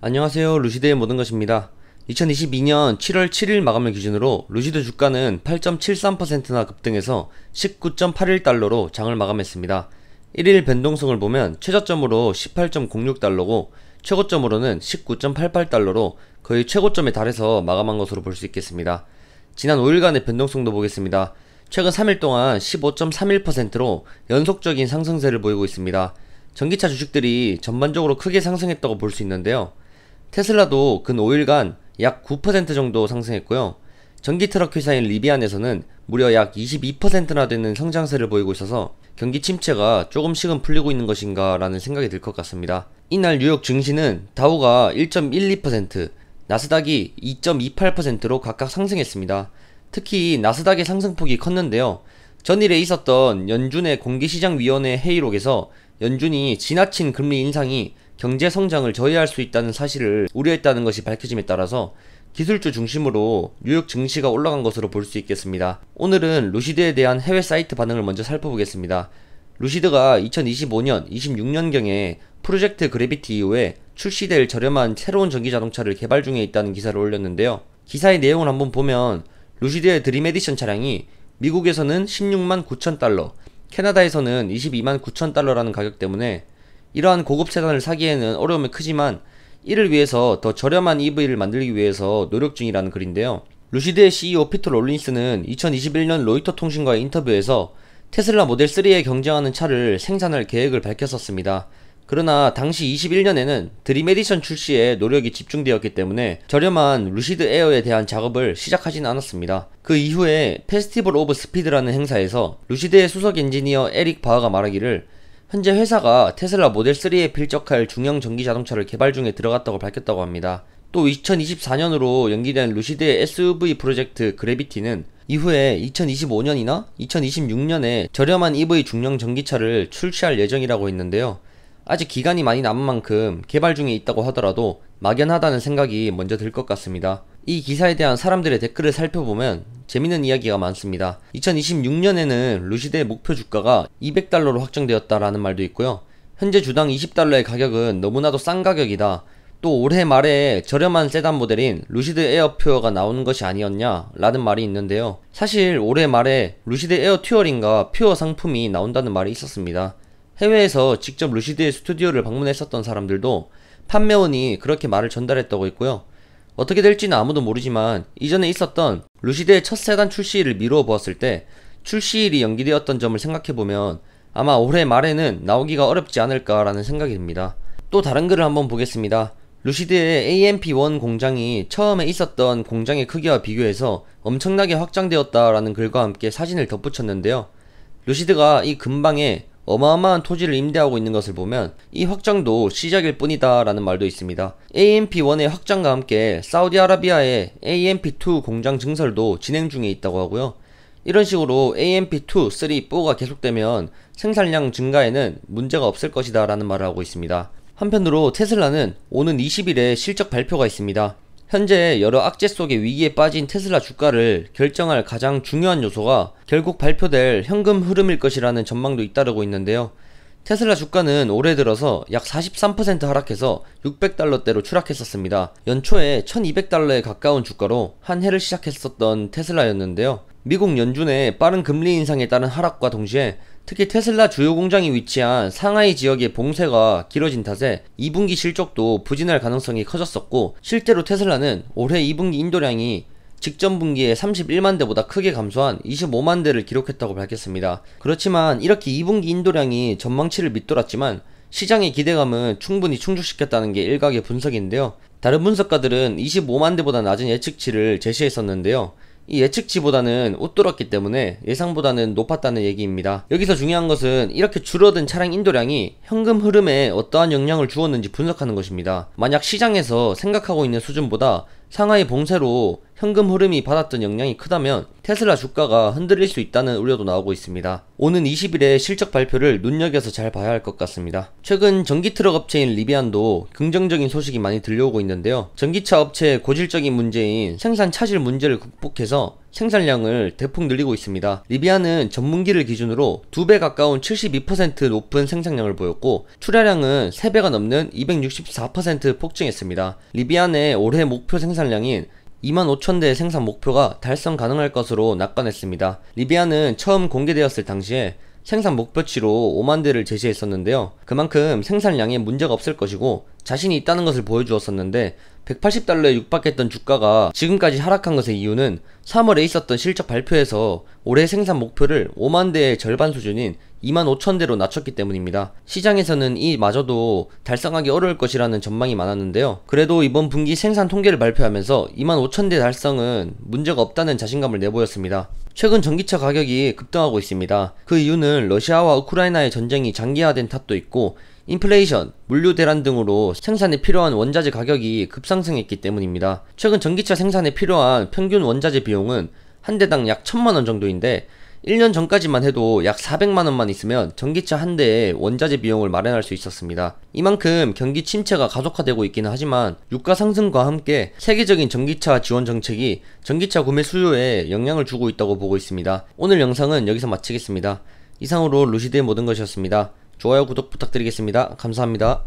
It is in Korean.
안녕하세요. 루시드의 모든 것입니다. 2022년 7월 7일 마감을 기준으로 루시드 주가는 8.73%나 급등해서 19.81달러로 장을 마감했습니다. 1일 변동성을 보면 최저점으로 18.06달러고 최고점으로는 19.88달러로 거의 최고점에 달해서 마감한 것으로 볼 수 있겠습니다. 지난 5일간의 변동성도 보겠습니다. 최근 3일 동안 15.31%로 연속적인 상승세를 보이고 있습니다. 전기차 주식들이 전반적으로 크게 상승했다고 볼 수 있는데요. 테슬라도 근 5일간 약 9% 정도 상승했고요. 전기트럭 회사인 리비안에서는 무려 약 22%나 되는 성장세를 보이고 있어서 경기 침체가 조금씩은 풀리고 있는 것인가 라는 생각이 들 것 같습니다. 이날 뉴욕 증시는 다우가 1.12%, 나스닥이 2.28%로 각각 상승했습니다. 특히 나스닥의 상승폭이 컸는데요. 전일에 있었던 연준의 공개시장위원회 회의록에서 연준이 지나친 금리 인상이 경제 성장을 저해할 수 있다는 사실을 우려했다는 것이 밝혀짐에 따라서 기술주 중심으로 뉴욕 증시가 올라간 것으로 볼 수 있겠습니다. 오늘은 루시드에 대한 해외 사이트 반응을 먼저 살펴보겠습니다. 루시드가 2025년, 26년경에 프로젝트 그래비티 이후에 출시될 저렴한 새로운 전기자동차를 개발 중에 있다는 기사를 올렸는데요. 기사의 내용을 한번 보면 루시드의 드림 에디션 차량이 미국에서는 16만 9천 달러, 캐나다에서는 22만 9천 달러라는 가격 때문에 이러한 고급 세단을 사기에는 어려움이 크지만 이를 위해서 더 저렴한 EV를 만들기 위해서 노력 중이라는 글인데요. 루시드의 CEO 피터 롤린스는 2021년 로이터 통신과의 인터뷰에서 테슬라 모델 3에 경쟁하는 차를 생산할 계획을 밝혔었습니다. 그러나 당시 21년에는 드림 에디션 출시에 노력이 집중되었기 때문에 저렴한 루시드 에어에 대한 작업을 시작하진 않았습니다. 그 이후에 페스티벌 오브 스피드라는 행사에서 루시드의 수석 엔지니어 에릭 바하가 말하기를 현재 회사가 테슬라 모델 3에 필적할 중형 전기 자동차를 개발 중에 들어갔다고 밝혔다고 합니다. 또 2024년으로 연기된 루시드의 SUV 프로젝트 그래비티는 이후에 2025년이나 2026년에 저렴한 EV 중형 전기차를 출시할 예정이라고 했는데요. 아직 기간이 많이 남은 만큼 개발 중에 있다고 하더라도 막연하다는 생각이 먼저 들 것 같습니다. 이 기사에 대한 사람들의 댓글을 살펴보면 재밌는 이야기가 많습니다. 2026년에는 루시드의 목표 주가가 200달러로 확정되었다라는 말도 있고요. 현재 주당 20달러의 가격은 너무나도 싼 가격이다. 또 올해 말에 저렴한 세단 모델인 루시드 에어 퓨어가 나오는 것이 아니었냐 라는 말이 있는데요. 사실 올해 말에 루시드 에어 튜어링과 퓨어 상품이 나온다는 말이 있었습니다. 해외에서 직접 루시드의 스튜디오를 방문했었던 사람들도 판매원이 그렇게 말을 전달했다고 했고요. 어떻게 될지는 아무도 모르지만 이전에 있었던 루시드의 첫 세단 출시일을 미루어 보았을 때 출시일이 연기되었던 점을 생각해보면 아마 올해 말에는 나오기가 어렵지 않을까라는 생각이 듭니다. 또 다른 글을 한번 보겠습니다. 루시드의 AMP1 공장이 처음에 있었던 공장의 크기와 비교해서 엄청나게 확장되었다라는 글과 함께 사진을 덧붙였는데요. 루시드가 이 근방에 어마어마한 토지를 임대하고 있는 것을 보면 이 확장도 시작일 뿐이다 라는 말도 있습니다. AMP1의 확장과 함께 사우디아라비아의 AMP2 공장 증설도 진행 중에 있다고 하고요. 이런 식으로 AMP2, 3, 4가 계속되면 생산량 증가에는 문제가 없을 것이다 라는 말을 하고 있습니다. 한편으로 테슬라는 오는 20일에 실적 발표가 있습니다. 현재 여러 악재 속의 위기에 빠진 테슬라 주가를 결정할 가장 중요한 요소가 결국 발표될 현금 흐름일 것이라는 전망도 잇따르고 있는데요. 테슬라 주가는 올해 들어서 약 43% 하락해서 600달러대로 추락했었습니다. 연초에 1200달러에 가까운 주가로 한 해를 시작했었던 테슬라였는데요. 미국 연준의 빠른 금리 인상에 따른 하락과 동시에 특히 테슬라 주요 공장이 위치한 상하이 지역의 봉쇄가 길어진 탓에 2분기 실적도 부진할 가능성이 커졌었고, 실제로 테슬라는 올해 2분기 인도량이 직전 분기에 31만 대보다 크게 감소한 25만 대를 기록했다고 밝혔습니다. 그렇지만 이렇게 2분기 인도량이 전망치를 밑돌았지만 시장의 기대감은 충분히 충족시켰다는 게 일각의 분석인데요. 다른 분석가들은 25만 대보다 낮은 예측치를 제시했었는데요. 이 예측치보다는 웃돌았기 때문에 예상보다는 높았다는 얘기입니다. 여기서 중요한 것은 이렇게 줄어든 차량 인도량이 현금 흐름에 어떠한 영향을 주었는지 분석하는 것입니다. 만약 시장에서 생각하고 있는 수준보다 상하이 봉쇄로 현금 흐름이 받았던 영향이 크다면 테슬라 주가가 흔들릴 수 있다는 우려도 나오고 있습니다. 오는 20일에 실적 발표를 눈여겨서 잘 봐야 할 것 같습니다. 최근 전기트럭 업체인 리비안도 긍정적인 소식이 많이 들려오고 있는데요. 전기차 업체의 고질적인 문제인 생산 차질 문제를 극복해서 생산량을 대폭 늘리고 있습니다. 리비아는 전분기를 기준으로 2배 가까운 72% 높은 생산량을 보였고 출하량은 3배가 넘는 264% 폭증했습니다. 리비안의 올해 목표 생산량인 25,000대 생산 목표가 달성 가능할 것으로 낙관했습니다. 리비아는 처음 공개되었을 당시에 생산 목표치로 5만 대를 제시했었는데요. 그만큼 생산량에 문제가 없을 것이고 자신이 있다는 것을 보여주었었는데 180달러에 육박했던 주가가 지금까지 하락한 것의 이유는 3월에 있었던 실적 발표에서 올해 생산 목표를 5만 대의 절반 수준인 25,000대로 낮췄기 때문입니다. 시장에서는 이마저도 달성하기 어려울 것이라는 전망이 많았는데요. 그래도 이번 분기 생산 통계를 발표하면서 25,000대 달성은 문제가 없다는 자신감을 내보였습니다. 최근 전기차 가격이 급등하고 있습니다. 그 이유는 러시아와 우크라이나의 전쟁이 장기화된 탓도 있고 인플레이션, 물류 대란 등으로 생산에 필요한 원자재 가격이 급상승했기 때문입니다. 최근 전기차 생산에 필요한 평균 원자재 비용은 한 대당 약 1,000만원 정도인데 1년 전까지만 해도 약 400만원만 있으면 전기차 한 대의 원자재 비용을 마련할 수 있었습니다. 이만큼 경기 침체가 가속화되고 있기는 하지만 유가 상승과 함께 세계적인 전기차 지원 정책이 전기차 구매 수요에 영향을 주고 있다고 보고 있습니다. 오늘 영상은 여기서 마치겠습니다. 이상으로 루시드의 모든 것이었습니다. 좋아요, 구독 부탁드리겠습니다. 감사합니다.